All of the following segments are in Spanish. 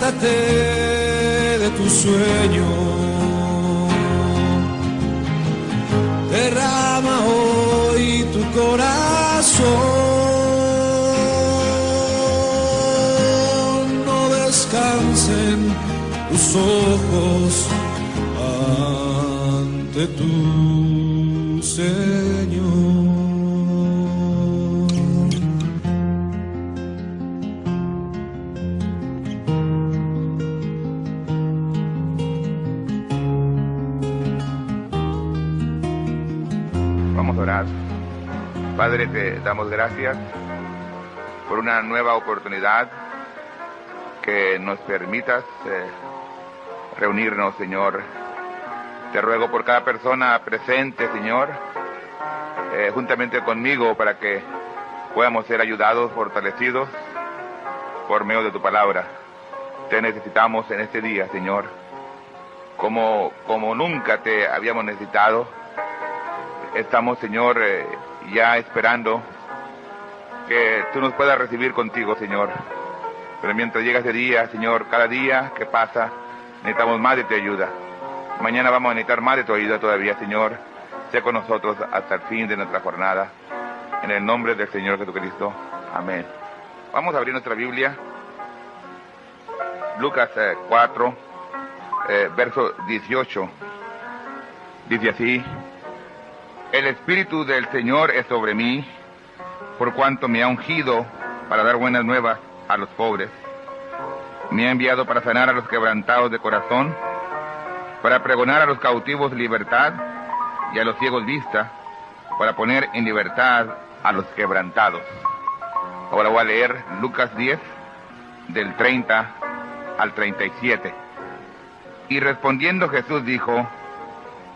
despiértate de tu sueño, derrama hoy tu corazón, no descansen tus ojos ante tu Señor. Vamos a orar. Padre, te damos gracias por una nueva oportunidad que nos permitas reunirnos, Señor. Te ruego por cada persona presente, Señor, juntamente conmigo, para que podamos ser ayudados, fortalecidos por medio de tu palabra. Te necesitamos en este día, Señor, como nunca te habíamos necesitado. Estamos, Señor, ya esperando que tú nos puedas recibir contigo, Señor. Pero mientras llega ese día, Señor, cada día que pasa, necesitamos más de tu ayuda. Mañana vamos a necesitar más de tu ayuda todavía, Señor. Sé con nosotros hasta el fin de nuestra jornada. En el nombre del Señor Jesucristo. Amén. Vamos a abrir nuestra Biblia. Lucas 4, verso 18. Dice así: el Espíritu del Señor es sobre mí, por cuanto me ha ungido para dar buenas nuevas a los pobres. Me ha enviado para sanar a los quebrantados de corazón, para pregonar a los cautivos libertad y a los ciegos vista, para poner en libertad a los quebrantados. Ahora voy a leer Lucas 10, del 30 al 37. Y respondiendo Jesús dijo: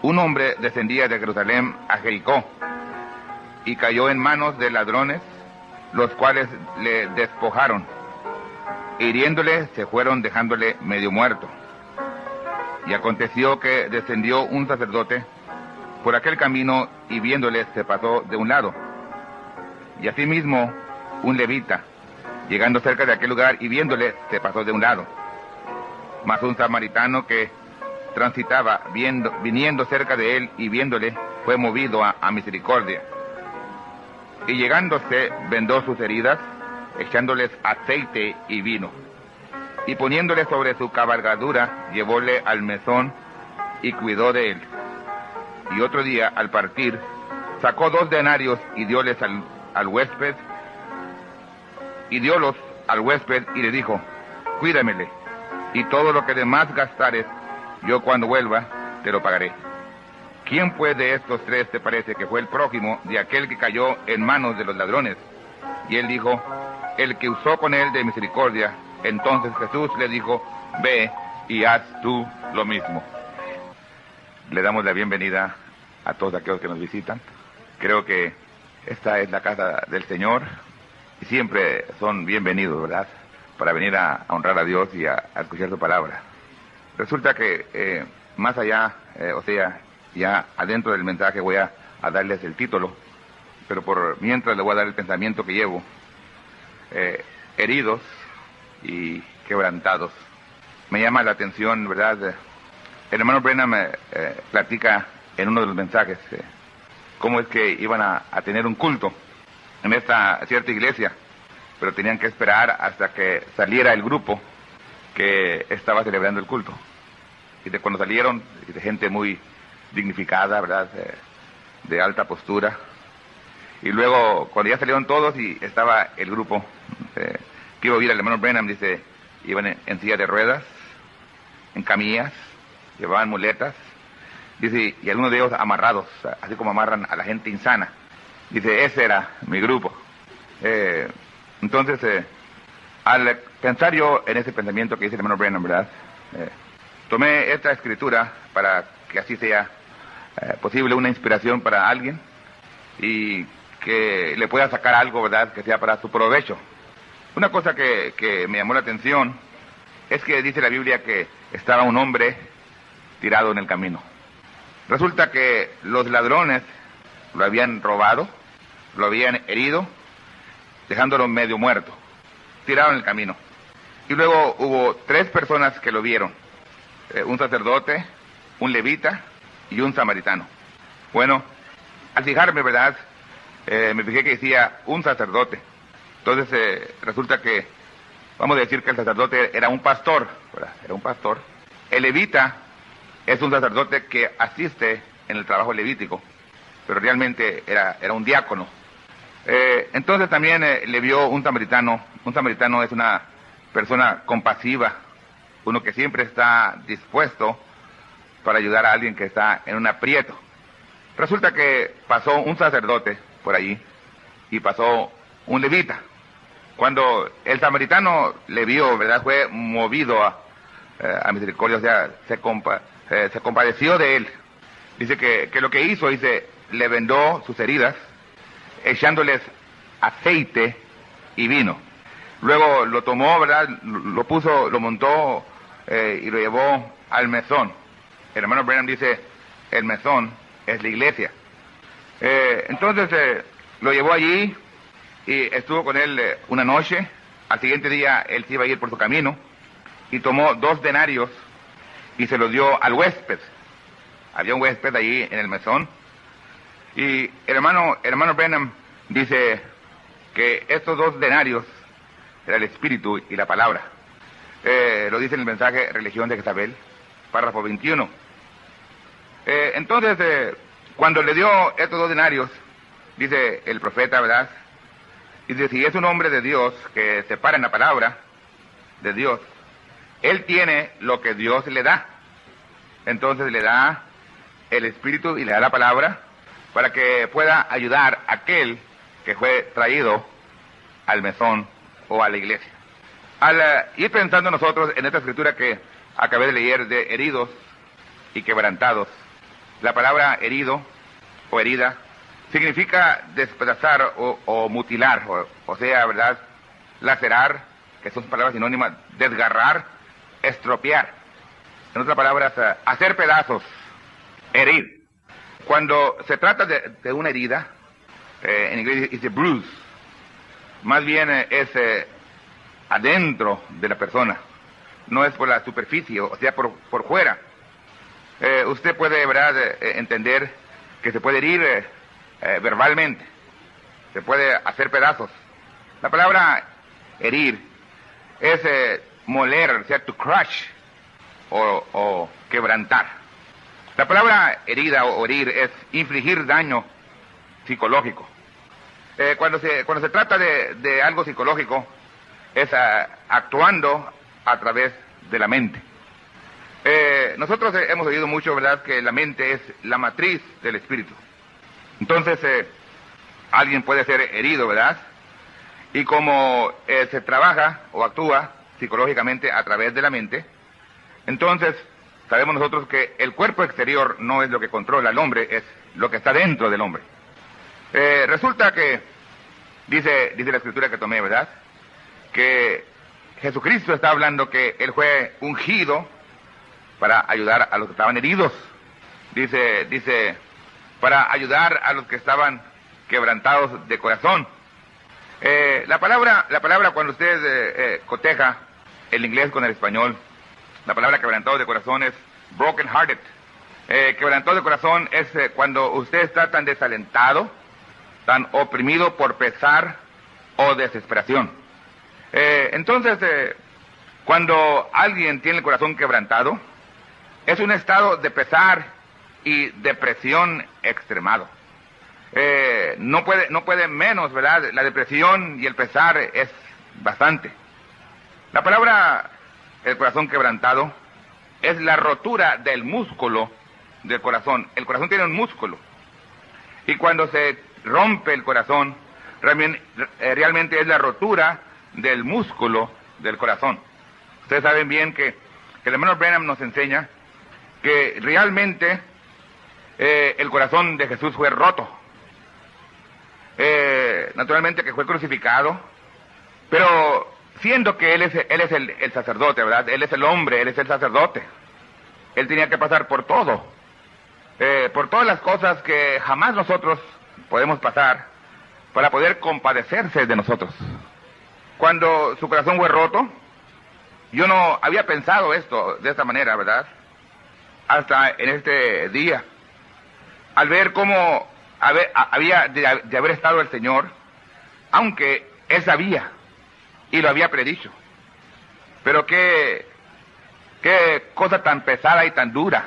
un hombre descendía de Jerusalén a Jericó y cayó en manos de ladrones, los cuales le despojaron. Hiriéndole, se fueron dejándole medio muerto. Y aconteció que descendió un sacerdote por aquel camino y viéndole se pasó de un lado. Y asimismo un levita, llegando cerca de aquel lugar y viéndole se pasó de un lado. Mas un samaritano que transitaba viniendo cerca de él y viéndole fue movido a misericordia. Y llegándose vendó sus heridas, echándoles aceite y vino. Y poniéndole sobre su cabalgadura, llevóle al mesón y cuidó de él. Y otro día, al partir, sacó 2 denarios y dióles al huésped, y diólos al huésped y le dijo: cuídamele, y todo lo que de más gastares, yo cuando vuelva te lo pagaré. ¿Quién pues de estos 3 te parece que fue el prójimo de aquel que cayó en manos de los ladrones? Y él dijo: el que usó con él de misericordia. Entonces Jesús le dijo: ve y haz tú lo mismo. Le damos la bienvenida a todos aquellos que nos visitan. Creo que esta es la casa del Señor y siempre son bienvenidos, ¿verdad?, para venir a honrar a Dios y a escuchar su palabra. Resulta que más allá, ya adentro del mensaje voy a darles el título, pero por mientras le voy a dar el pensamiento que llevo. Heridos y quebrantados. Me llama la atención, ¿verdad? El hermano Branham platica en uno de los mensajes cómo es que iban a tener un culto en esta cierta iglesia, pero tenían que esperar hasta que saliera el grupo que estaba celebrando el culto. Y de cuando salieron, de gente muy dignificada, ¿verdad?, de alta postura. Y luego, cuando ya salieron todos y estaba el grupo que iba a oír al hermano Branham, dice, iban en silla de ruedas, en camillas, llevaban muletas, dice, y algunos de ellos amarrados, así como amarran a la gente insana. Dice, ese era mi grupo. Entonces, al pensar yo en ese pensamiento que dice el hermano Branham, ¿verdad?, tomé esta escritura para que así sea posible una inspiración para alguien y que le pueda sacar algo, ¿verdad?, que sea para su provecho. Una cosa que me llamó la atención es que dice la Biblia que estaba un hombre tirado en el camino. Resulta que los ladrones lo habían robado, lo habían herido, dejándolo medio muerto, tirado en el camino. Y luego hubo 3 personas que lo vieron, un sacerdote, un levita y un samaritano. Bueno, al fijarme, ¿verdad? Me fijé que decía un sacerdote. Entonces resulta que, vamos a decir que el sacerdote era un pastor, ¿verdad? Era un pastor. El levita es un sacerdote que asiste en el trabajo levítico, pero realmente era un diácono. Entonces también le vio un samaritano. Un samaritano es una persona compasiva, uno que siempre está dispuesto para ayudar a alguien que está en un aprieto. Resulta que pasó un sacerdote por allí y pasó un levita. Cuando el samaritano le vio, ¿verdad?, fue movido a misericordia, o sea, se compadeció de él. Dice que lo que hizo, dice, le vendó sus heridas, echándoles aceite y vino. Luego lo tomó, ¿verdad?, lo puso, lo montó y lo llevó al mesón. El hermano Branham dice, el mesón es la iglesia. Entonces lo llevó allí y estuvo con él una noche. Al siguiente día él se iba a ir por su camino y tomó 2 denarios y se los dio al huésped. Había un huésped allí en el mesón y el hermano Branham dice que estos 2 denarios era el espíritu y la palabra. Lo dice en el mensaje Religión de Jezabel, párrafo 21. Entonces, cuando le dio estos 2 denarios, dice el profeta, ¿verdad? Dice, si es un hombre de Dios que se para en la palabra de Dios, él tiene lo que Dios le da. Entonces le da el espíritu y le da la palabra para que pueda ayudar a aquel que fue traído al mesón o a la iglesia. Al ir pensando nosotros en esta escritura que acabé de leer de heridos y quebrantados, la palabra herido o herida significa despedazar o mutilar, o sea, ¿verdad?, lacerar, que son palabras sinónimas, desgarrar, estropear. En otras palabras, hacer pedazos, herir. Cuando se trata de una herida, en inglés dice bruise, más bien es adentro de la persona, no es por la superficie, o sea, por fuera. Usted puede, ¿verdad?, entender que se puede herir verbalmente, se puede hacer pedazos. La palabra herir es moler, o sea, to crush o quebrantar. La palabra herida o herir es infligir daño psicológico. Cuando se trata de algo psicológico, es actuando a través de la mente. Nosotros hemos oído mucho, ¿verdad?, que la mente es la matriz del espíritu. Entonces, alguien puede ser herido, ¿verdad? Y como se trabaja o actúa psicológicamente a través de la mente, entonces sabemos nosotros que el cuerpo exterior no es lo que controla al hombre, es lo que está dentro del hombre. Resulta que, dice la escritura que tomé, ¿verdad?, que Jesucristo está hablando que Él fue ungido para ayudar a los que estaban heridos. Dice, para ayudar a los que estaban quebrantados de corazón. La palabra cuando usted coteja el inglés con el español, la palabra quebrantado de corazón es broken hearted. Quebrantado de corazón es cuando usted está tan desalentado, tan oprimido por pesar o desesperación. Entonces, cuando alguien tiene el corazón quebrantado, es un estado de pesar y depresión extremado. No puede menos, ¿verdad? La depresión y el pesar es bastante. La palabra el corazón quebrantado es la rotura del músculo del corazón. El corazón tiene un músculo. Y cuando se rompe el corazón, realmente es la rotura del músculo del corazón. Ustedes saben bien que el hermano Branham nos enseña que realmente el corazón de Jesús fue roto. Naturalmente que fue crucificado, pero siendo que Él es el sacerdote, ¿verdad? Él es el hombre, Él es el sacerdote. Él tenía que pasar por todo, por todas las cosas que jamás nosotros podemos pasar para poder compadecerse de nosotros. Cuando su corazón fue roto, Yo no había pensado esto de esta manera, ¿verdad? Hasta en este día, al ver cómo había de haber estado el Señor, aunque Él sabía y lo había predicho. Pero qué cosa tan pesada y tan dura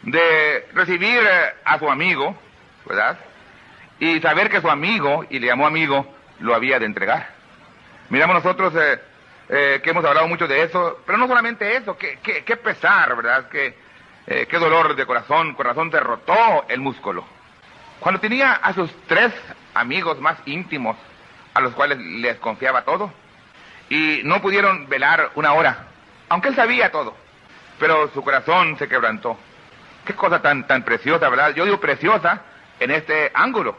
de recibir a su amigo, ¿verdad? Y saber que su amigo, y le llamó amigo, lo había de entregar. Miramos nosotros que hemos hablado mucho de eso, pero no solamente eso, qué pesar, ¿verdad? Qué dolor de corazón derrotó el músculo. Cuando tenía a sus 3 amigos más íntimos, a los cuales les confiaba todo, y no pudieron velar una hora, aunque él sabía todo, pero su corazón se quebrantó. Qué cosa tan preciosa, ¿verdad? Yo digo preciosa en este ángulo,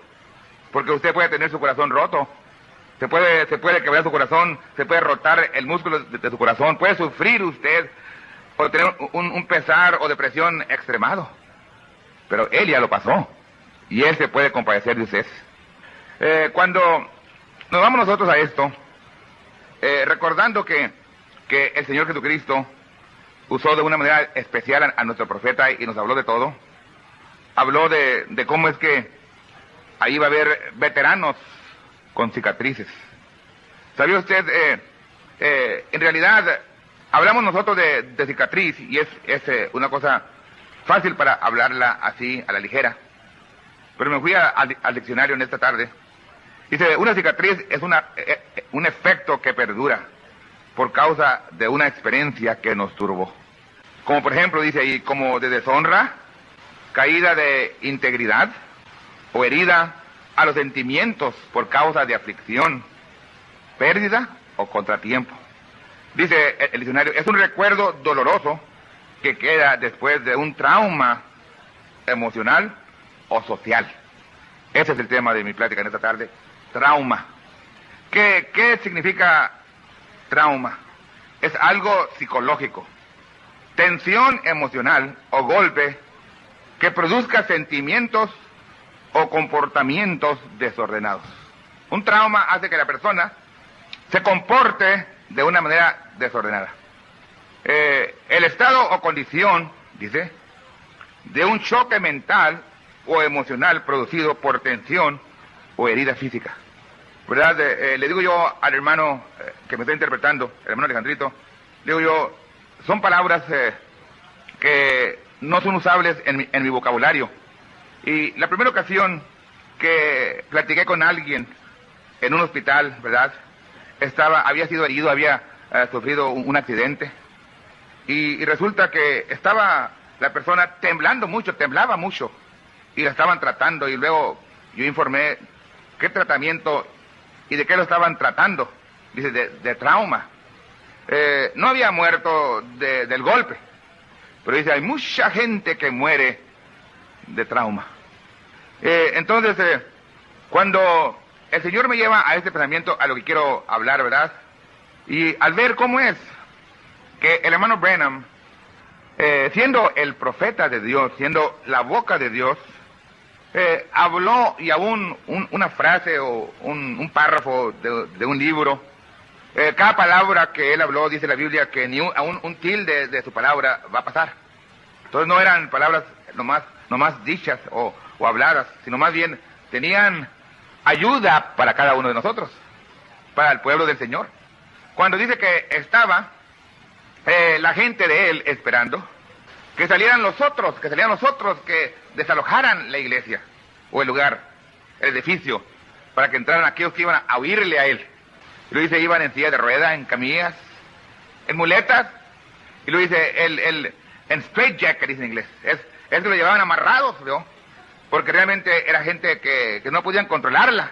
porque usted puede tener su corazón roto, se puede quebrar su corazón, se puede rotar el músculo de su corazón, puede sufrir usted o tener un pesar o depresión extremado, pero él ya lo pasó y él se puede compadecer de usted. Cuando nos vamos nosotros a esto, recordando que el Señor Jesucristo usó de una manera especial a nuestro profeta y nos habló de todo, habló de cómo es que ahí va a haber veteranos con cicatrices. ¿Sabía usted? En realidad, hablamos nosotros de cicatriz y es una cosa fácil para hablarla así a la ligera. Pero me fui al diccionario en esta tarde. Dice, una cicatriz es un efecto que perdura por causa de una experiencia que nos turbó. Como por ejemplo, dice ahí, como de deshonra, caída de integridad o herida a los sentimientos por causa de aflicción, pérdida o contratiempo. Dice el diccionario, es un recuerdo doloroso que queda después de un trauma emocional o social. Ese es el tema de mi plática en esta tarde, trauma. ¿Qué significa trauma? Es algo psicológico, tensión emocional o golpe que produzca sentimientos o comportamientos desordenados. Un trauma hace que la persona se comporte de una manera desordenada. El estado o condición, dice, de un choque mental o emocional producido por tensión o herida física. ¿Verdad? Le digo yo al hermano que me está interpretando, el hermano Alejandrito, le digo yo, son palabras que no son usables en mi vocabulario. Y la primera ocasión que platiqué con alguien en un hospital, ¿verdad? Había sido herido, había sufrido un accidente. Y resulta que estaba la persona temblaba mucho. Y la estaban tratando y luego yo informé qué tratamiento y de qué lo estaban tratando. Dice, de trauma. No había muerto del golpe. Pero dice, hay mucha gente que muere de trauma. Entonces, cuando el Señor me lleva a este pensamiento, a lo que quiero hablar, ¿verdad? Y al ver cómo es que el hermano Branham, siendo el profeta de Dios, siendo la boca de Dios, habló y aún una frase o un párrafo de un libro, cada palabra que él habló, dice la Biblia, que ni aún un tilde de su palabra va a pasar. Entonces no eran palabras nomás dichas o habladas, sino más bien tenían ayuda para cada uno de nosotros, para el pueblo del Señor. Cuando dice que estaba la gente de él esperando que salieran los otros, que desalojaran la iglesia o el lugar, el edificio, para que entraran aquellos que iban a oírle a él. Y lo dice, iban en silla de rueda, en camillas, en muletas, y lo dice, en straitjacket, dice en inglés, es que lo llevaban amarrados, ¿no? Porque realmente era gente que no podían controlarla,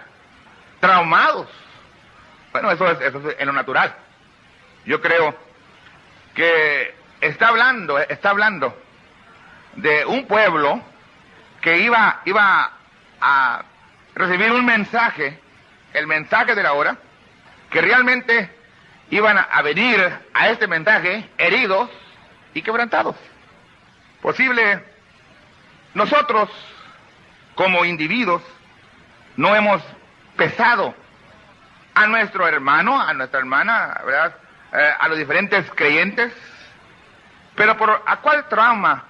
traumados. Bueno, eso es en lo natural. Yo creo que está hablando de un pueblo que iba a recibir un mensaje, el mensaje de la hora, que realmente iban a venir a este mensaje heridos y quebrantados. Posible nosotros como individuos no hemos pesado a nuestro hermano, a nuestra hermana, ¿verdad? a los diferentes creyentes, pero ¿a cuál trauma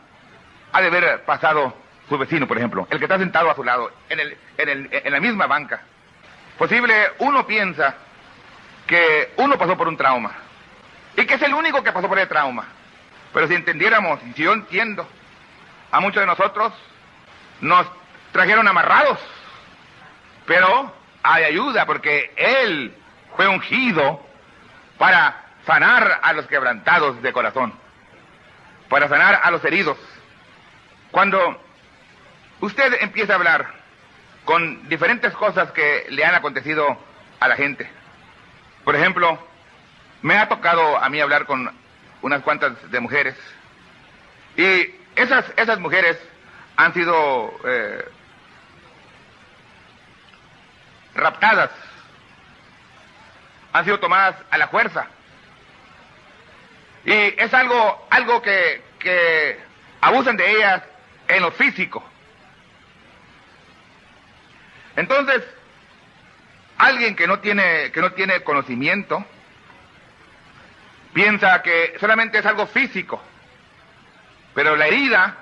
ha de haber pasado su vecino, por ejemplo, el que está sentado a su lado, en la misma banca? Posible, uno piensa que uno pasó por un trauma, y que es el único que pasó por el trauma. Pero si entendiéramos, y si yo entiendo, a muchos de nosotros nos trajeron amarrados, pero hay ayuda, porque Él fue ungido para sanar a los quebrantados de corazón, para sanar a los heridos. Cuando usted empieza a hablar con diferentes cosas que le han acontecido a la gente, por ejemplo, me ha tocado a mí hablar con unas cuantas de mujeres, y esas mujeres han sido raptadas, han sido tomadas a la fuerza, y es algo que abusan de ellas en lo físico. Entonces, alguien que no tiene conocimiento piensa que solamente es algo físico, pero la herida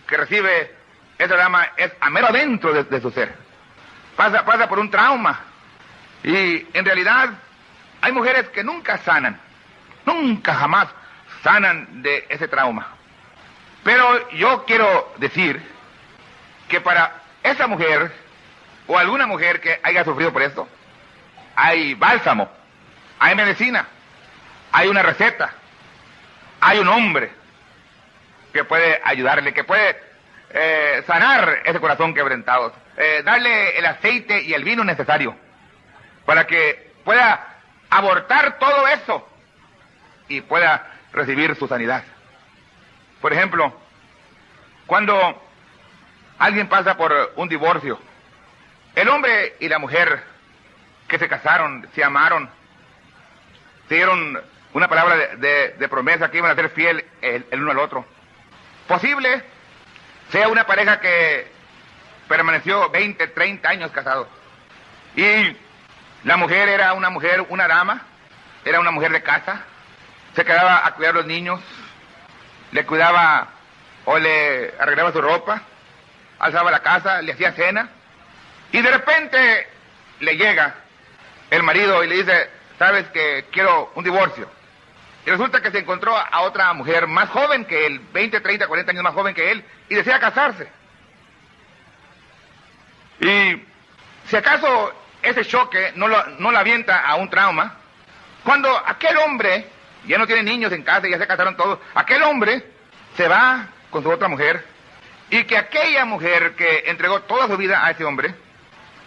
que recibe esa dama es a mero adentro de su ser. Pasa por un trauma, y en realidad hay mujeres que nunca sanan, nunca jamás sanan de ese trauma. Pero yo quiero decir que para esa mujer, o alguna mujer que haya sufrido por esto, hay bálsamo, hay medicina, hay una receta, hay un hombre que puede ayudarle, que puede sanar ese corazón quebrantado, darle el aceite y el vino necesario para que pueda abortar todo eso y pueda recibir su sanidad. Por ejemplo, cuando alguien pasa por un divorcio, el hombre y la mujer que se casaron, se amaron, se dieron una palabra de promesa que iban a ser fiel el uno al otro. Posible sea una pareja que permaneció 20, 30 años casados, y la mujer era una dama, era una mujer de casa, se quedaba a cuidar a los niños, le cuidaba o le arreglaba su ropa, alzaba la casa, le hacía cena, y de repente le llega el marido y le dice: sabes que quiero un divorcio. Y resulta que se encontró a otra mujer más joven que él, 20, 30, 40 años más joven que él, y desea casarse. Y si acaso ese choque no la avienta a un trauma, cuando aquel hombre ya no tiene niños en casa, ya se casaron todos, aquel hombre se va con su otra mujer, y que aquella mujer que entregó toda su vida a ese hombre,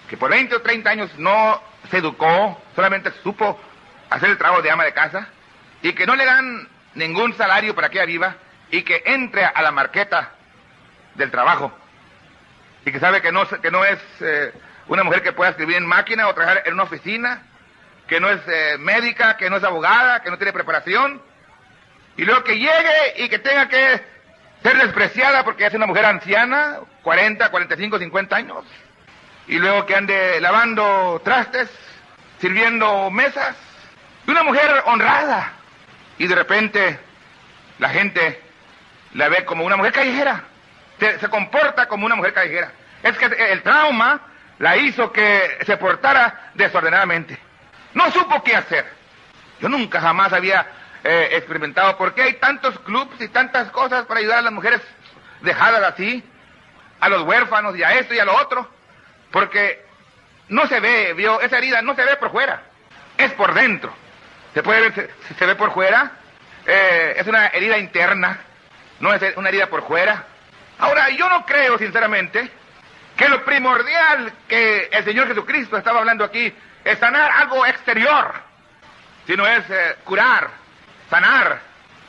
que por 20 o 30 años no se educó, solamente supo hacer el trabajo de ama de casa, y que no le dan ningún salario para que ella viva, y que entre a la marqueta del trabajo, y que sabe que no es una mujer que pueda escribir en máquina o trabajar en una oficina, que no es médica, que no es abogada, que no tiene preparación, y luego que llegue y que tenga que ser despreciada porque es una mujer anciana, 40, 45, 50 años, y luego que ande lavando trastes, sirviendo mesas, y una mujer honrada, y de repente la gente la ve como una mujer callejera, se comporta como una mujer callejera. Es que el trauma la hizo que se portara desordenadamente, no supo qué hacer. Yo nunca jamás había experimentado por qué hay tantos clubs y tantas cosas para ayudar a las mujeres dejadas así, a los huérfanos y a esto y a lo otro, porque no se ve, esa herida no se ve por fuera, es por dentro. Se puede ver, se ve por fuera, es una herida interna, no es una herida por fuera. Ahora, yo no creo sinceramente que lo primordial que el Señor Jesucristo estaba hablando aquí es sanar algo exterior, sino es curar, sanar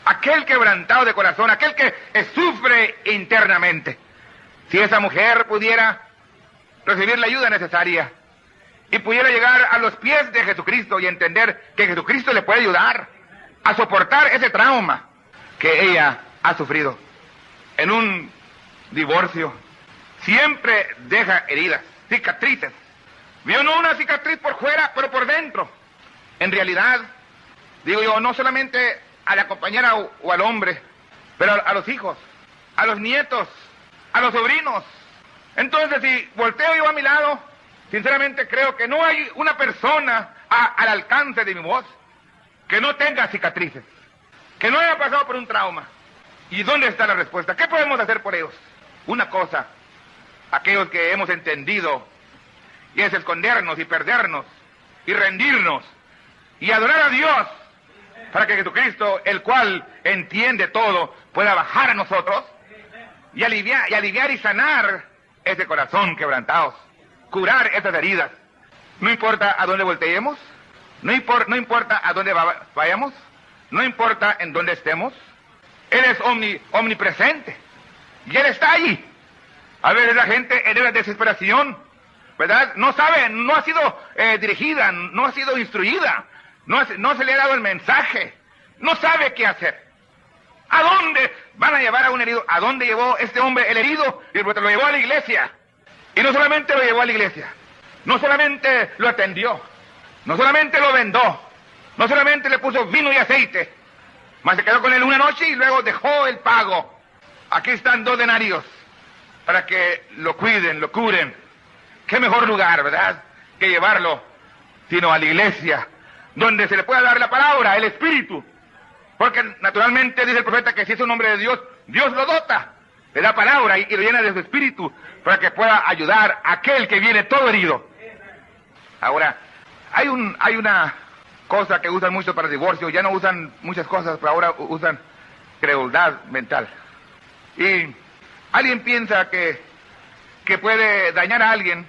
aquel quebrantado de corazón, aquel que sufre internamente. Si esa mujer pudiera recibir la ayuda necesaria y pudiera llegar a los pies de Jesucristo y entender que Jesucristo le puede ayudar a soportar ese trauma que ella ha sufrido. En un divorcio siempre deja heridas, cicatrices. Vio no una cicatriz por fuera, pero por dentro. En realidad, Digo yo, no solamente a la compañera o al hombre, pero a los hijos, a los nietos, a los sobrinos. Entonces, si volteo yo a mi lado, sinceramente creo que no hay una persona al alcance de mi voz que no tenga cicatrices, que no haya pasado por un trauma. ¿Y dónde está la respuesta? ¿Qué podemos hacer por ellos? Una cosa, aquellos que hemos entendido, y es escondernos y perdernos y rendirnos y adorar a Dios para que Jesucristo, el cual entiende todo, pueda bajar a nosotros y aliviar y sanar ese corazón quebrantado, curar esas heridas. No importa a dónde volteemos, no importa a dónde vayamos, no importa en dónde estemos, Él es omnipresente y Él está allí. A veces la gente en una desesperación, ¿verdad? No sabe, no ha sido dirigida, no ha sido instruida, no se le ha dado el mensaje, no sabe qué hacer. ¿A dónde van a llevar a un herido? ¿A dónde llevó este hombre el herido? Y lo llevó a la iglesia. Y no solamente lo llevó a la iglesia, no solamente lo atendió, no solamente lo vendó, no solamente le puso vino y aceite, mas se quedó con él una noche y luego dejó el pago. Aquí están 2 denarios para que lo cuiden, lo curen. Qué mejor lugar, ¿verdad?, que llevarlo, sino a la iglesia, donde se le pueda dar la palabra, el Espíritu. Porque naturalmente dice el profeta que si es un hombre de Dios, Dios lo dota, le da palabra y lo llena de su Espíritu para que pueda ayudar a aquel que viene todo herido. Ahora, hay una cosa que usan mucho para el divorcio, ya no usan muchas cosas, pero ahora usan crueldad mental. Y alguien piensa que puede dañar a alguien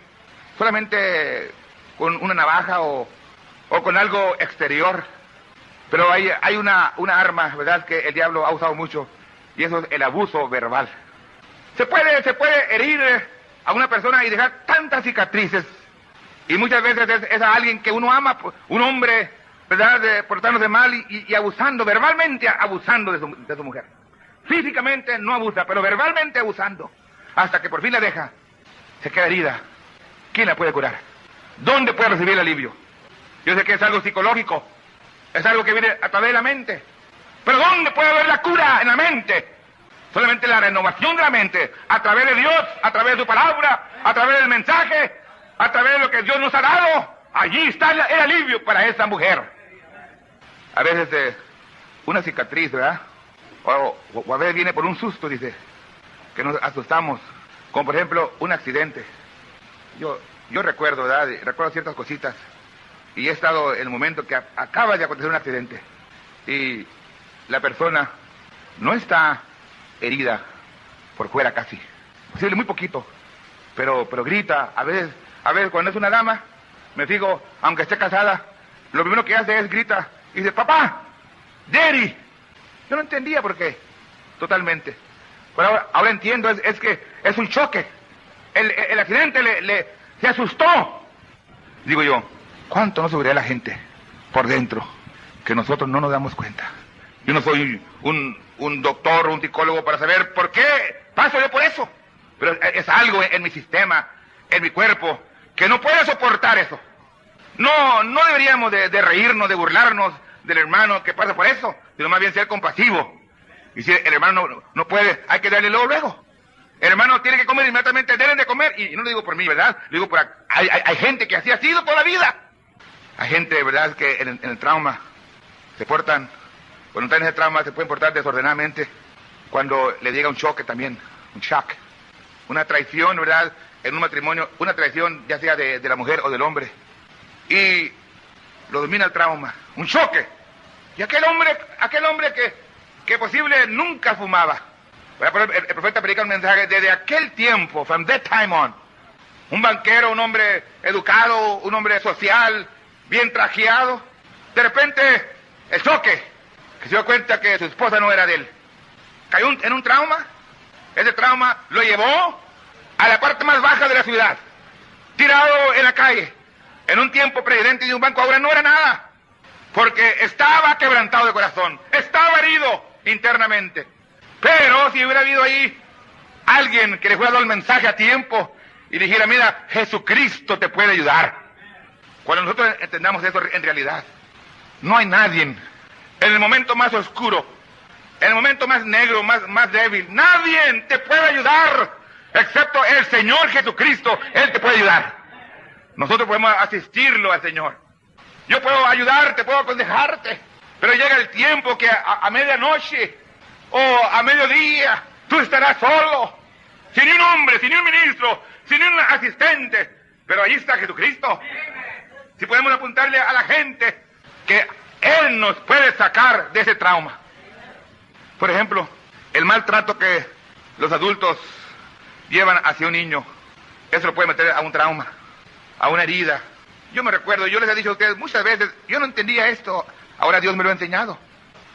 solamente con una navaja o con algo exterior. Pero hay una arma, ¿verdad?, que el diablo ha usado mucho, y eso es el abuso verbal. Se puede herir a una persona y dejar tantas cicatrices, y muchas veces es a alguien que uno ama, un hombre, ¿verdad?, portándose mal y abusando, verbalmente abusando de su mujer. Físicamente no abusa, pero verbalmente abusando, hasta que por fin la deja, se queda herida. ¿Quién la puede curar? ¿Dónde puede recibir el alivio? Yo sé que es algo psicológico, es algo que viene a través de la mente. Pero ¿dónde puede haber la cura? En la mente. Solamente la renovación de la mente, a través de Dios, a través de su palabra, a través del mensaje, a través de lo que Dios nos ha dado. Allí está el alivio para esa mujer. A veces una cicatriz, ¿verdad?, o a veces viene por un susto, dice, que nos asustamos, como por ejemplo un accidente. Yo recuerdo, ¿verdad?, recuerdo ciertas cositas, y he estado en el momento que acaba de acontecer un accidente, y la persona no está herida por fuera casi, posible muy poquito, pero grita. A veces cuando es una dama, me fijo, aunque esté casada, lo primero que hace es grita, y dice, papá, daddy. Yo no entendía por qué, totalmente. Pero ahora entiendo, es que es un choque. El accidente se asustó. Digo yo, ¿cuánto no sufrirá la gente por dentro que nosotros no nos damos cuenta? Yo no soy un doctor o un psicólogo para saber por qué paso yo por eso, pero es algo en mi sistema, en mi cuerpo, que no puede soportar eso. No deberíamos de reírnos, de burlarnos del hermano que pasa por eso, sino más bien ser compasivo. Y si el hermano no puede, hay que darle luego. El hermano tiene que comer inmediatamente, deben de comer. Y no lo digo por mí, ¿verdad? Lo digo hay gente que así ha sido toda la vida. Hay gente, ¿verdad?, que en el trauma se portan, cuando están en ese trauma se pueden portar desordenadamente. Cuando le llega un choque también, un shock, una traición, ¿verdad?, en un matrimonio, una traición ya sea de la mujer o del hombre, y lo domina el trauma, un choque. Y aquel hombre que posible nunca fumaba. El profeta predica un mensaje desde aquel tiempo, from that time on. Un banquero, un hombre educado, un hombre social, bien trajeado. De repente, el choque, que se dio cuenta que su esposa no era de él. Cayó en un trauma. Ese trauma lo llevó a la parte más baja de la ciudad, tirado en la calle. En un tiempo presidente de un banco, ahora no era nada, porque estaba quebrantado de corazón, estaba herido internamente. Pero si hubiera habido ahí alguien que le hubiera dado el mensaje a tiempo y dijera, mira, Jesucristo te puede ayudar. Cuando nosotros entendamos eso en realidad, no hay nadie en el momento más oscuro, en el momento más negro, más débil. Nadie te puede ayudar, excepto el Señor Jesucristo. Él te puede ayudar. Nosotros podemos asistirlo al Señor. Yo puedo ayudarte, puedo aconsejarte, pero llega el tiempo que a medianoche o a mediodía tú estarás solo, sin un hombre, sin un ministro, sin un asistente, pero ahí está Jesucristo. Si podemos apuntarle a la gente que Él nos puede sacar de ese trauma. Por ejemplo, el maltrato que los adultos llevan hacia un niño, eso lo puede meter a un trauma, a una herida. Yo me recuerdo, yo les he dicho a ustedes muchas veces, yo no entendía esto, ahora Dios me lo ha enseñado.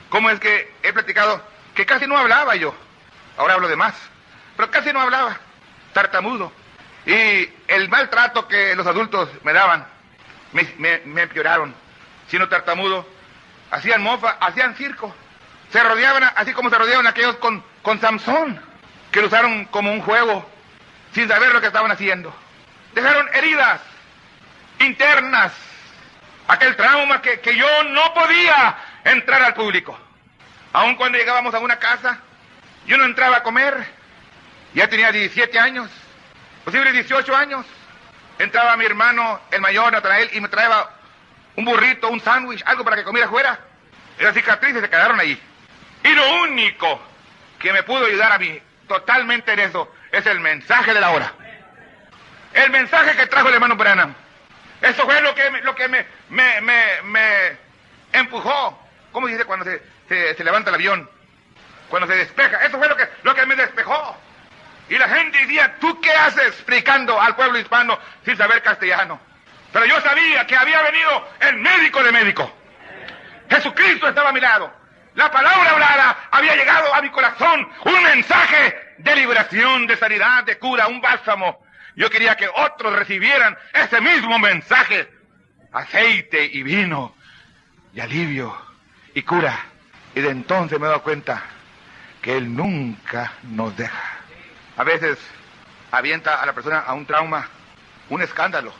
¿Cómo es que he platicado que casi no hablaba yo? Ahora hablo de más, pero casi no hablaba, tartamudo. Y el maltrato que los adultos me daban, me empeoraron. Siendo tartamudo, hacían mofa, hacían circo. Se rodeaban, así como se rodeaban aquellos con Samson, que lo usaron como un juego, sin saber lo que estaban haciendo. Dejaron heridas internas, aquel trauma que yo no podía entrar al público. Aun cuando llegábamos a una casa, yo no entraba a comer. Ya tenía 17 años, posible 18 años. Entraba mi hermano, el mayor, Natanael, y me traía un burrito, un sándwich, algo para que comiera afuera. Las cicatrices se quedaron ahí. Y lo único que me pudo ayudar a mí totalmente en eso es el mensaje de la hora. El mensaje que trajo el hermano Branham. Eso fue lo que me empujó. ¿Cómo dice cuando se levanta el avión? Cuando se despeja. Eso fue lo que me despejó. Y la gente decía, ¿tú qué haces explicando al pueblo hispano sin saber castellano? Pero yo sabía que había venido el médico de médicos. Jesucristo estaba a mi lado. La palabra hablada había llegado a mi corazón. Un mensaje de liberación, de sanidad, de cura, un bálsamo. Yo quería que otros recibieran ese mismo mensaje. Aceite y vino, y alivio, y cura. Y de entonces me he dado cuenta que Él nunca nos deja. A veces avienta a la persona a un trauma, un escándalo,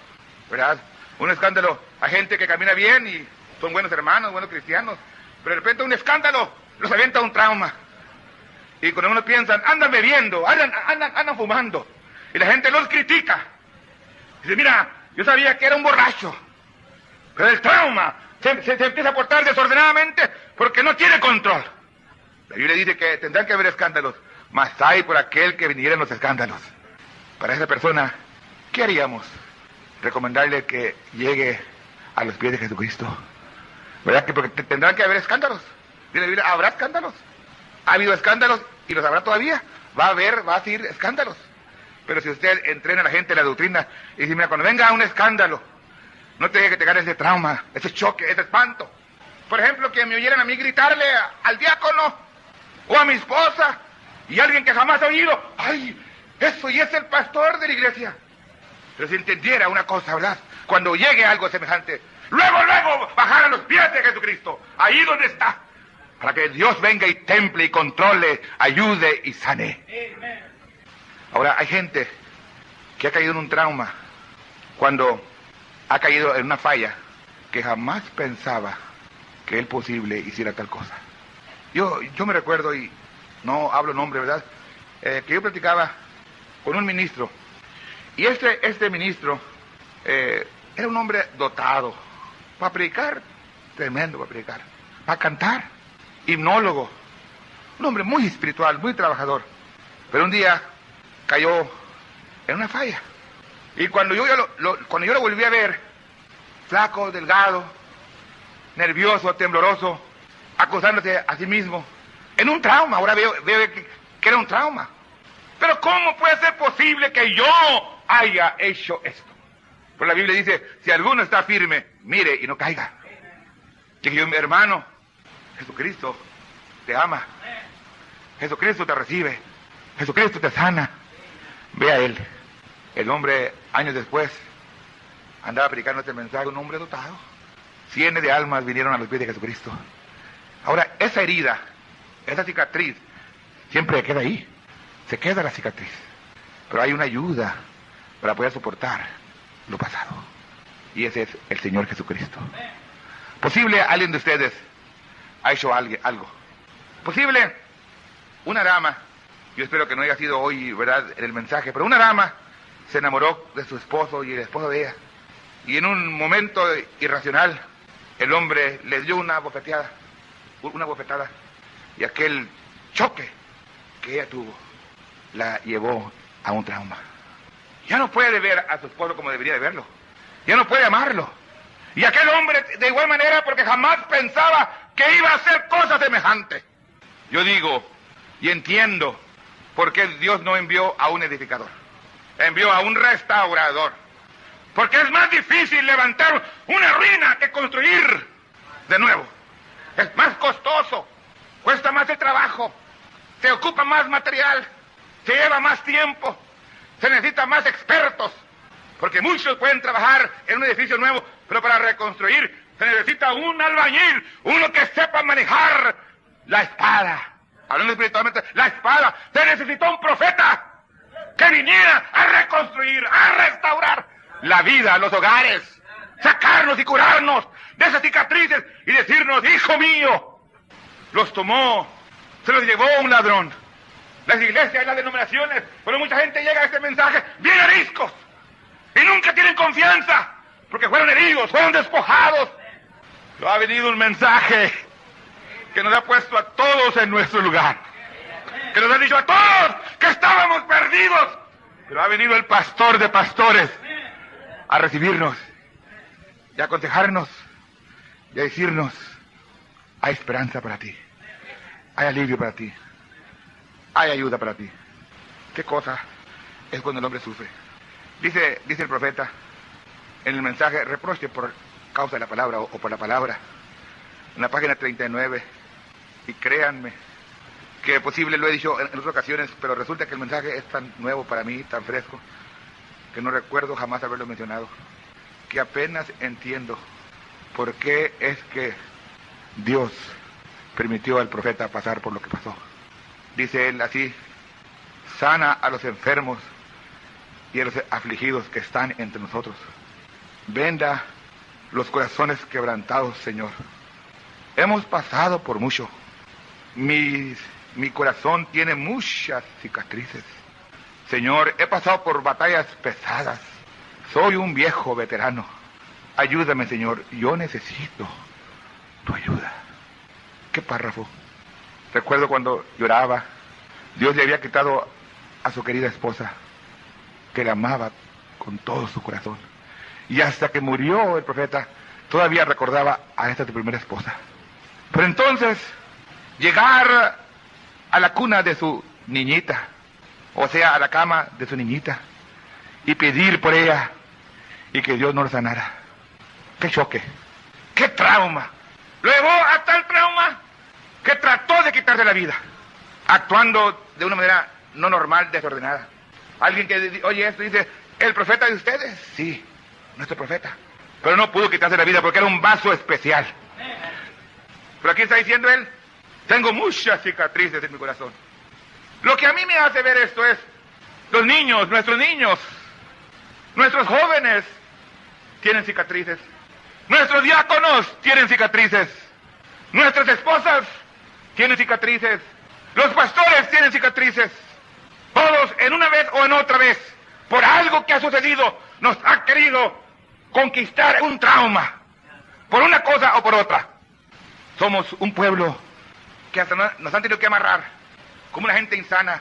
¿verdad? Un escándalo a gente que camina bien y son buenos hermanos, buenos cristianos. Pero de repente un escándalo los avienta a un trauma. Y cuando uno piensa, andan bebiendo, andan fumando. Y la gente los critica. Dice, mira, yo sabía que era un borracho. Pero el trauma se empieza a portar desordenadamente porque no tiene control. La Biblia dice que tendrán que haber escándalos, mas hay por aquel que vinieran los escándalos. Para esa persona, ¿qué haríamos? Recomendarle que llegue a los pies de Jesucristo. ¿Verdad? Que porque tendrán que haber escándalos. Dice la Biblia, ¿habrá escándalos? Ha habido escándalos y los habrá todavía. Va a seguir escándalos. Pero si usted entrena a la gente en la doctrina y dice, mira, cuando venga un escándalo, no te deje que te gane ese trauma, ese choque, ese espanto. Por ejemplo, que me oyeran a mí gritarle al diácono o a mi esposa y alguien que jamás ha oído, ¡ay, eso y es el pastor de la iglesia! Pero si entendiera una cosa, ¿verdad? Cuando llegue algo semejante, luego bajar a los pies de Jesucristo, ahí donde está, para que Dios venga y temple y controle, ayude y sane. Ahora, hay gente que ha caído en un trauma cuando ha caído en una falla que jamás pensaba que él posible hiciera tal cosa. Yo me recuerdo, y no hablo nombre, ¿verdad? Que yo platicaba con un ministro. Y este ministro era un hombre dotado para predicar, tremendo para predicar, para cantar, himnólogo, un hombre muy espiritual, muy trabajador. Pero un día cayó en una falla. Y cuando yo lo volví a ver, flaco, delgado, nervioso, tembloroso, acusándose a sí mismo, en un trauma. Ahora veo que era un trauma. Pero ¿cómo puede ser posible que yo haya hecho esto? Pues la Biblia dice, si alguno está firme, mire y no caiga. Dije yo, mi hermano, Jesucristo te ama. Jesucristo te recibe. Jesucristo te sana. Ve a él. El hombre, años después, andaba predicando este mensaje, un hombre dotado. Cientos de almas vinieron a los pies de Jesucristo. Ahora, esa herida, esa cicatriz, siempre queda ahí. Se queda la cicatriz. Pero hay una ayuda para poder soportar lo pasado. Y ese es el Señor Jesucristo. Posible alguien de ustedes ha hecho algo. Posible, una dama, yo espero que no haya sido hoy, ¿verdad?, en el mensaje, pero una dama se enamoró de su esposo y el esposo de ella. Y en un momento irracional, el hombre le dio una bofetada. Y aquel choque que ella tuvo la llevó a un trauma. Ya no puede ver a su esposo como debería de verlo. Ya no puede amarlo. Y aquel hombre de igual manera, porque jamás pensaba que iba a hacer cosas semejantes. Yo digo y entiendo por qué Dios no envió a un edificador. Envió a un restaurador. Porque es más difícil levantar una ruina que construir de nuevo. Es más costoso. Cuesta más de trabajo. Se ocupa más material. Se lleva más tiempo. Se necesita más expertos. Porque muchos pueden trabajar en un edificio nuevo, pero para reconstruir se necesita un albañil, uno que sepa manejar la espada. Hablando espiritualmente, la espada. Se necesitó un profeta que viniera a reconstruir, a restaurar la vida, los hogares, sacarnos y curarnos de esas cicatrices y decirnos, hijo mío, los tomó, se los llevó un ladrón. Las iglesias y las denominaciones, pero mucha gente llega a este mensaje bien ariscos y nunca tienen confianza porque fueron heridos, fueron despojados. Pero ha venido un mensaje que nos ha puesto a todos en nuestro lugar, que nos ha dicho a todos que estábamos perdidos, pero ha venido el pastor de pastores a recibirnos y a aconsejarnos y a decirnos, hay esperanza para ti, hay alivio para ti, hay ayuda para ti. ¿Qué cosa es cuando el hombre sufre? Dice el profeta en el mensaje, reproche por causa de la palabra o por la palabra, en la página 39, y créanme que posible lo he dicho en otras ocasiones, pero resulta que el mensaje es tan nuevo para mí, tan fresco, que no recuerdo jamás haberlo mencionado, que apenas entiendo por qué es que Dios permitió al profeta pasar por lo que pasó. Dice él así, sana a los enfermos y a los afligidos que están entre nosotros. Venda los corazones quebrantados, Señor. Hemos pasado por mucho. Mi corazón tiene muchas cicatrices. Señor, he pasado por batallas pesadas. Soy un viejo veterano. Ayúdame, Señor. Yo necesito tu ayuda. ¿Qué párrafo? Recuerdo cuando lloraba. Dios le había quitado a su querida esposa, que la amaba con todo su corazón. Y hasta que murió el profeta, todavía recordaba a esta su primera esposa. Pero entonces, llegar a la cuna de su niñita, o sea, a la cama de su niñita, y pedir por ella, y que Dios no la sanara. ¡Qué choque! ¡Qué trauma! Lo llevó a tal trauma que trató de quitarse la vida, actuando de una manera no normal, desordenada. Alguien que oye esto dice, ¿el profeta de ustedes? Sí, nuestro profeta. Pero no pudo quitarse la vida porque era un vaso especial. Pero aquí está diciendo él, tengo muchas cicatrices en mi corazón. Lo que a mí me hace ver esto es, los niños, nuestros jóvenes tienen cicatrices. Nuestros diáconos tienen cicatrices. Nuestras esposas tienen cicatrices. Los pastores tienen cicatrices. Todos en una vez o en otra vez, por algo que ha sucedido, nos ha querido conquistar un trauma, por una cosa o por otra. Somos un pueblo que hasta nos han tenido que amarrar, como una gente insana.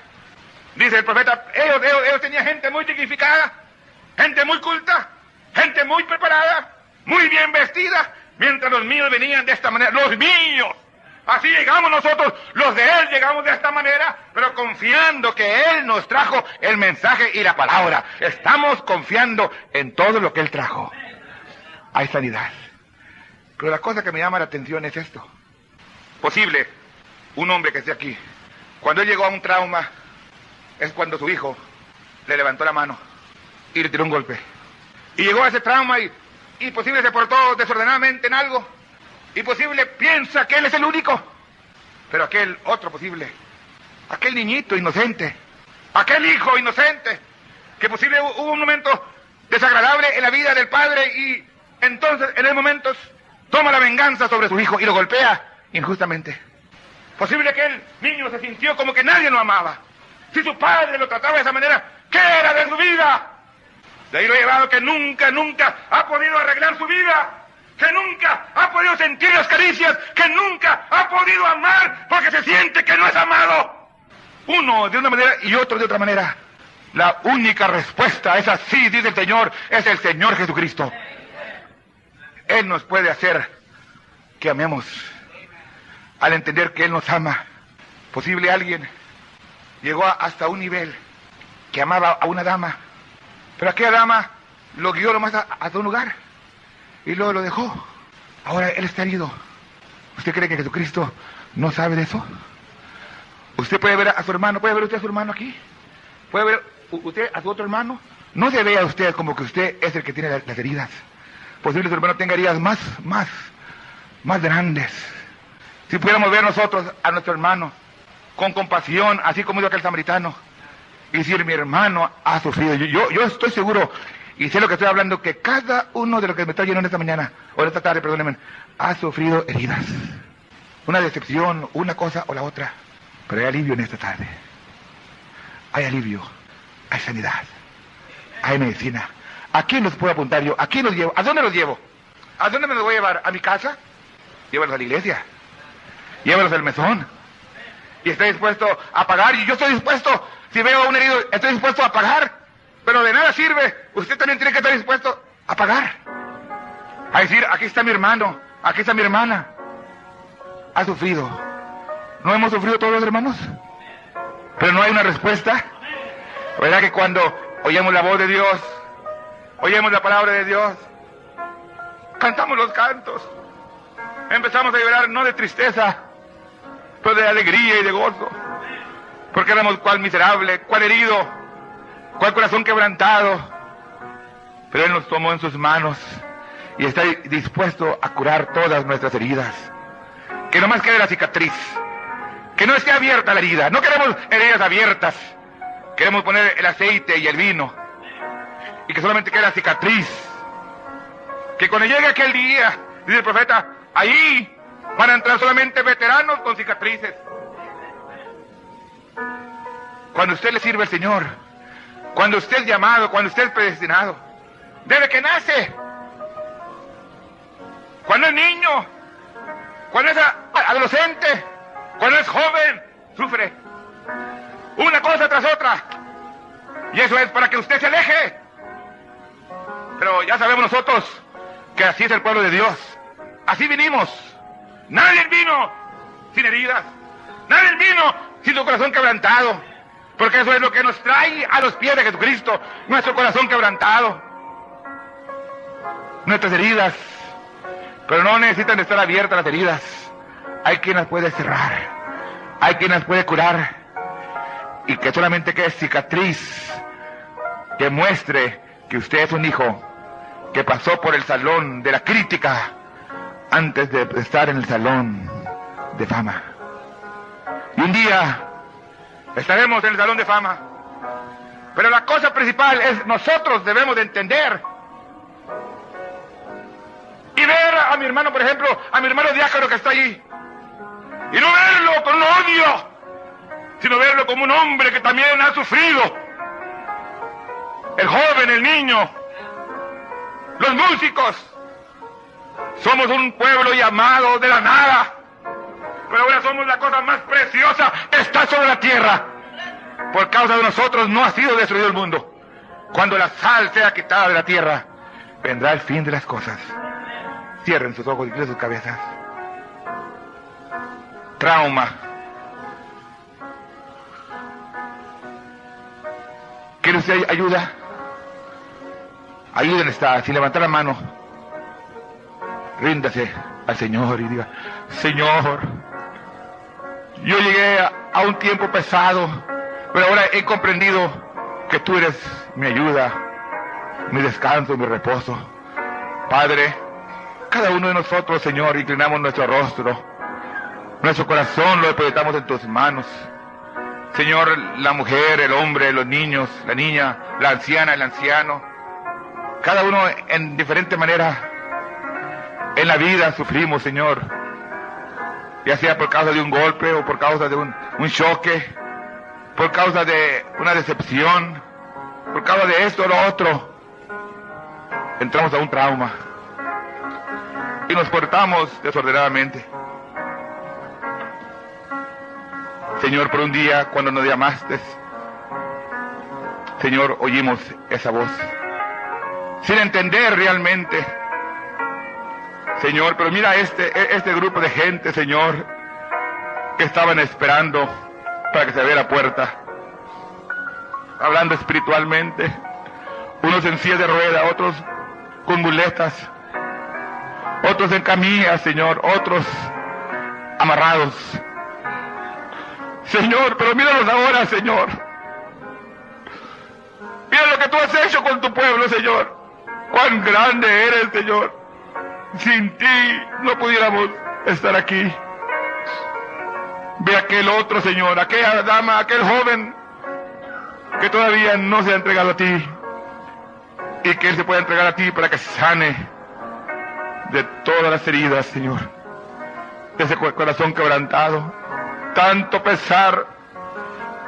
Dice el profeta, ellos tenían gente muy dignificada, gente muy culta, gente muy preparada, muy bien vestida, mientras los míos venían de esta manera, los míos. Así llegamos nosotros, los de él llegamos de esta manera, pero confiando que él nos trajo el mensaje y la palabra. Estamos confiando en todo lo que él trajo. Hay sanidad. Pero la cosa que me llama la atención es esto. Posible, un hombre que esté aquí, cuando él llegó a un trauma, es cuando su hijo le levantó la mano y le tiró un golpe. Y llegó a ese trauma y posible se portó desordenadamente en algo. Y posible piensa que él es el único. Pero aquel otro posible, aquel niñito inocente, aquel hijo inocente, que posible hubo un momento desagradable en la vida del padre y entonces en esos momentos toma la venganza sobre su hijo y lo golpea injustamente. Posible que el niño se sintió como que nadie lo amaba. Si su padre lo trataba de esa manera, ¿qué era de su vida? De ahí lo ha llevado que nunca ha podido arreglar su vida. Que nunca ha podido sentir las caricias, que nunca ha podido amar, porque se siente que no es amado. Uno de una manera y otro de otra manera. La única respuesta es así, dice el Señor, es el Señor Jesucristo. Él nos puede hacer que amemos, al entender que Él nos ama. Posible alguien llegó hasta un nivel que amaba a una dama, pero aquella dama lo guió nomás a un lugar y luego lo dejó. Ahora él está herido. ¿Usted cree que Jesucristo no sabe de eso? Usted puede ver a su hermano, puede ver usted a su hermano aquí, puede ver usted a su otro hermano. No se vea usted como que usted es el que tiene las heridas. Posible su hermano tenga heridas más grandes. Si pudiéramos ver nosotros a nuestro hermano con compasión, así como hizo aquel samaritano, y decir, mi hermano ha sufrido. Yo estoy seguro, y sé lo que estoy hablando, que cada uno de los que me está llenando esta mañana, o esta tarde, perdónenme, ha sufrido heridas. Una decepción, una cosa o la otra. Pero hay alivio en esta tarde. Hay alivio, hay sanidad, hay medicina. ¿A quién los puedo apuntar yo? ¿A quién los llevo? ¿A dónde los llevo? ¿A dónde me los voy a llevar? ¿A mi casa? Llévalos a la iglesia. Llévalos al mesón. Y estoy dispuesto a pagar. Y yo estoy dispuesto, si veo a un herido, estoy dispuesto a pagar. Pero de nada sirve. Usted también tiene que estar dispuesto a pagar. A decir, aquí está mi hermano, aquí está mi hermana. Ha sufrido. ¿No hemos sufrido todos los hermanos? Pero no hay una respuesta. ¿Verdad que cuando oímos la voz de Dios, oímos la palabra de Dios, cantamos los cantos, empezamos a llorar no de tristeza, pero de alegría y de gozo? Porque éramos cual miserable, cual herido, cual corazón quebrantado. Pero Él nos tomó en sus manos y está dispuesto a curar todas nuestras heridas. Que nomás quede la cicatriz, que no esté abierta la herida. No queremos heridas abiertas, queremos poner el aceite y el vino, y que solamente quede la cicatriz. Que cuando llegue aquel día, dice el profeta, ahí van a entrar solamente veteranos con cicatrices. Cuando usted le sirve al Señor, cuando usted es llamado, cuando usted es predestinado, desde que nace, cuando es niño, cuando es adolescente, cuando es joven, sufre una cosa tras otra, y eso es para que usted se aleje. Pero ya sabemos nosotros que así es el pueblo de Dios. Así vinimos. Nadie vino sin heridas, nadie vino sin su corazón quebrantado, porque eso es lo que nos trae a los pies de Jesucristo, nuestro corazón quebrantado, nuestras heridas. Pero no necesitan de estar abiertas las heridas. Hay quien las puede cerrar, hay quien las puede curar, y que solamente quede cicatriz que muestre que usted es un hijo que pasó por el salón de la crítica antes de estar en el salón de fama. Y un día estaremos en el salón de fama. Pero la cosa principal es, nosotros debemos de entender y ver a mi hermano, por ejemplo, a mi hermano diácono que está allí, y no verlo con un odio, sino verlo como un hombre que también ha sufrido. El joven, el niño, los músicos. Somos un pueblo llamado de la nada, pero ahora somos la cosa más preciosa que está sobre la tierra. Por causa de nosotros no ha sido destruido el mundo. Cuando la sal sea quitada de la tierra, vendrá el fin de las cosas. Cierren sus ojos y cierren sus cabezas. Trauma. ¿Quiere usted ayuda? Ayúdenle, está, sin levantar la mano. Ríndase al Señor y diga, Señor, yo llegué a un tiempo pesado, pero ahora he comprendido que tú eres mi ayuda, mi descanso, mi reposo. Padre, cada uno de nosotros, Señor, inclinamos nuestro rostro, nuestro corazón lo depositamos en tus manos. Señor, la mujer, el hombre, los niños, la niña, la anciana, el anciano, cada uno en diferente manera en la vida sufrimos, Señor. ya sea por causa de un golpe o por causa de un choque, por causa de una decepción, por causa de esto o lo otro, entramos a un trauma y nos portamos desordenadamente. Señor, por un día cuando nos llamaste, Señor, oímos esa voz sin entender realmente, Señor, pero mira este grupo de gente, Señor, que estaban esperando para que se abriera la puerta, hablando espiritualmente, unos en silla de rueda, otros con muletas, otros en camillas, Señor, otros amarrados. Señor, pero míralos ahora, Señor. Mira lo que tú has hecho con tu pueblo, Señor. Cuán grande eres, Señor. Sin ti no pudiéramos estar aquí. Ve aquel otro, Señor, aquella dama, aquel joven que todavía no se ha entregado a ti, y que Él se pueda entregar a ti para que sane de todas las heridas, Señor, de ese corazón quebrantado, tanto pesar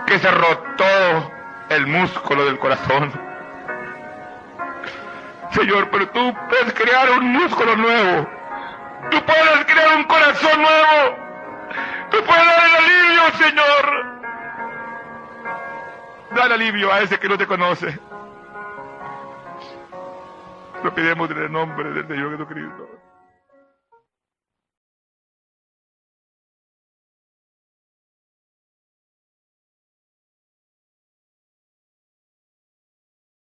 que se rotó el músculo del corazón. Señor, pero tú puedes crear un músculo nuevo, tú puedes crear un corazón nuevo, tú puedes dar el alivio, Señor. Dale alivio a ese que no te conoce. Lo pedimos en el nombre del Señor Jesucristo.